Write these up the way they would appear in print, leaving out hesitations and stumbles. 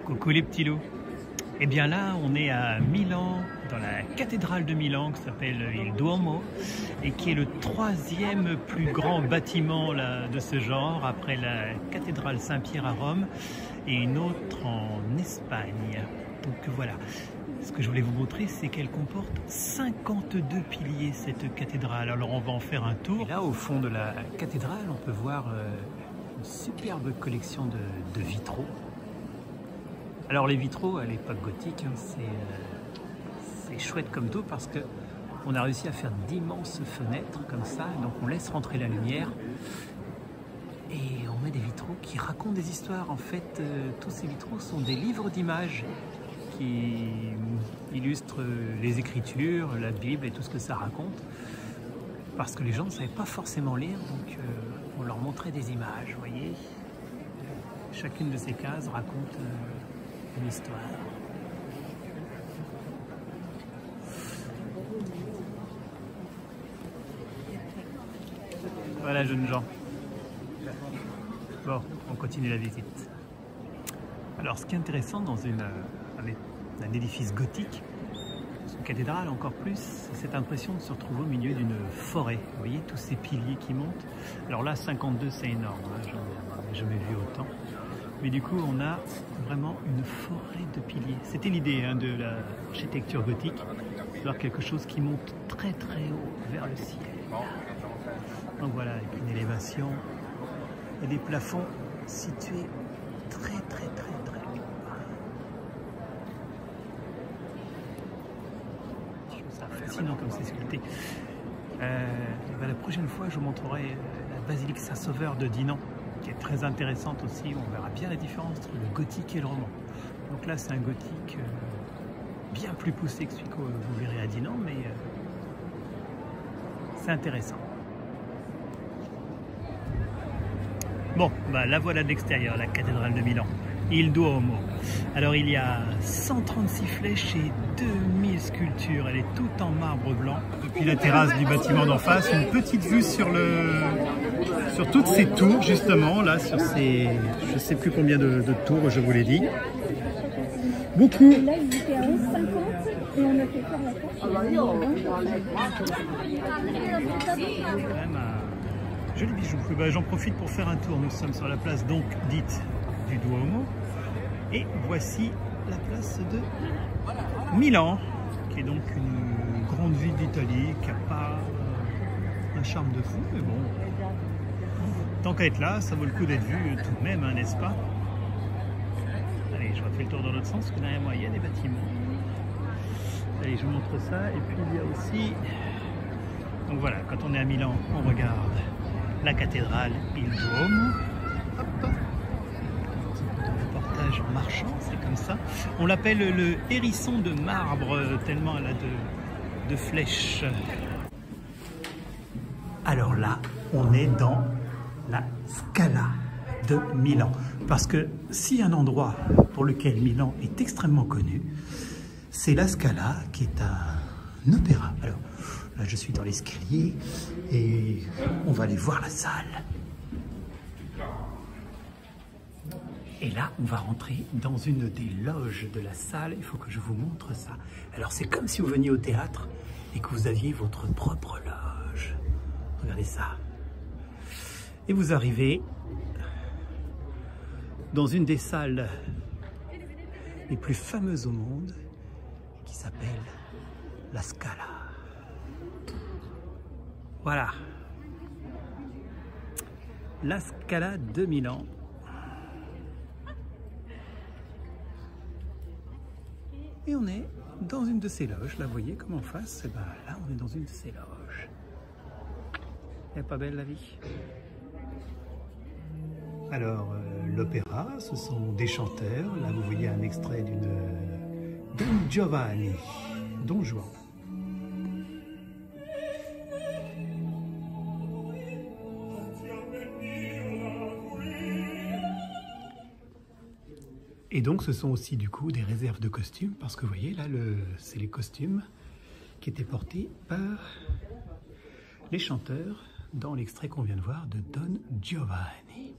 Coucou les petits loups. Eh bien là, on est à Milan, dans la cathédrale de Milan qui s'appelle il Duomo et qui est le troisième plus grand bâtiment là, de ce genre après la cathédrale Saint-Pierre à Rome et une autre en Espagne. Donc voilà, ce que je voulais vous montrer, c'est qu'elle comporte 52 piliers, cette cathédrale. Alors on va en faire un tour. Et là, au fond de la cathédrale, on peut voir une superbe collection de vitraux. Alors les vitraux à l'époque gothique, hein, c'est chouette comme tout parce que on a réussi à faire d'immenses fenêtres comme ça, donc on laisse rentrer la lumière et on met des vitraux qui racontent des histoires. En fait, tous ces vitraux sont des livres d'images qui illustrent les Écritures, la Bible et tout ce que ça raconte, parce que les gens ne savaient pas forcément lire, donc on leur montrait des images, vous voyez. Chacune de ces cases raconte une histoire. Voilà, jeunes gens. Bon, on continue la visite. Alors, ce qui est intéressant dans un édifice gothique, une cathédrale encore plus, c'est cette impression de se retrouver au milieu d'une forêt. Vous voyez tous ces piliers qui montent. Alors là, 52, c'est énorme, hein, j'en ai jamais vu autant. Mais du coup, on a vraiment une forêt de piliers. C'était l'idée hein, de l'architecture gothique, d'avoir quelque chose qui monte très très haut vers le ciel. Donc voilà, avec une élévation et des plafonds situés très très haut. Je trouve ça fascinant comme c'est sculpté. La prochaine fois, je vous montrerai la basilique Saint-Sauveur de Dinan, qui est très intéressante aussi. On verra bien la différence entre le gothique et le roman. Donc là, c'est un gothique bien plus poussé que celui que vous verrez à Dinan, mais c'est intéressant. Bon, bah, la voilà de l'extérieur, la cathédrale de Milan, il Duomo. Alors il y a 136 flèches et 2000 sculptures, elle est toute en marbre blanc. Depuis la terrasse du bâtiment d'en face, une petite vue sur toutes ces tours justement, là sur ces, je ne sais plus combien de tours, je vous l'ai dit. Beaucoup. Là, il était à 11,50 et on a fait faire la C'est quand même un joli bijou. Ben, j'en profite pour faire un tour. Nous sommes sur la place donc dite du Duomo. Et voici la place de Milan, qui est donc une grande ville d'Italie, qui n'a pas un charme de fou, mais bon. Tant qu'à être là, ça vaut le coup d'être vu tout de même, hein, n'est-ce pas? Allez, je refais le tour dans l'autre sens, parce que derrière moi, il y a des bâtiments. Allez, je vous montre ça. Et puis, il y a aussi... Donc voilà, quand on est à Milan, on regarde la cathédrale il Duomo. Hop. Un petit peu de reportage en marchant, c'est comme ça. On l'appelle le hérisson de marbre, tellement elle a de flèches. Alors là, on est dans la Scala de Milan. Parce que s'il y a un endroit pour lequel Milan est extrêmement connu, c'est la Scala, qui est un opéra. Alors là, je suis dans l'escalier et on va aller voir la salle. Et là, on va rentrer dans une des loges de la salle. Il faut que je vous montre ça. Alors, c'est comme si vous veniez au théâtre et que vous aviez votre propre loge. Regardez ça. Et vous arrivez dans une des salles les plus fameuses au monde, qui s'appelle la Scala. Voilà. La Scala de Milan. Et on est dans une de ces loges. Là, vous voyez comme en face, et ben, là, on est dans une de ces loges. Elle n'est pas belle la vie? Alors, l'opéra, ce sont des chanteurs. Là, vous voyez un extrait d'une Don Giovanni, Don Juan. Et donc, ce sont aussi du coup des réserves de costumes, parce que vous voyez, là, c'est les costumes qui étaient portés par les chanteurs dans l'extrait qu'on vient de voir de Don Giovanni.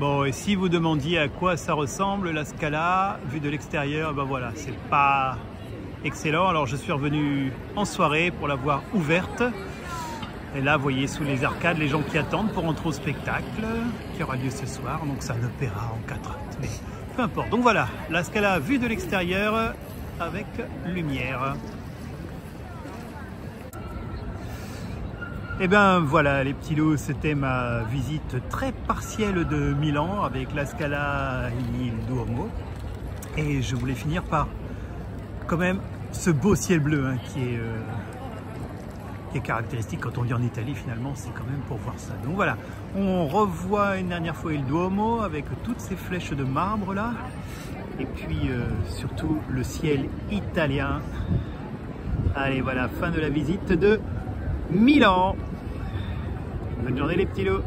Bon, et si vous demandiez à quoi ça ressemble la Scala vue de l'extérieur, ben voilà, c'est pas excellent. Alors je suis revenu en soirée pour la voir ouverte. Et là, vous voyez sous les arcades les gens qui attendent pour entrer au spectacle qui aura lieu ce soir. Donc c'est un opéra en 4 actes, mais peu importe. Donc voilà, la Scala vue de l'extérieur avec lumière. Et ben voilà les petits loups, c'était ma visite très partielle de Milan avec la Scala et il Duomo. Et je voulais finir par quand même ce beau ciel bleu hein, qui est caractéristique quand on vit en Italie finalement, c'est quand même pour voir ça. Donc voilà, on revoit une dernière fois il Duomo avec toutes ces flèches de marbre là. Et puis surtout le ciel italien. Allez voilà, fin de la visite de Milan. Bonne journée les petits loups.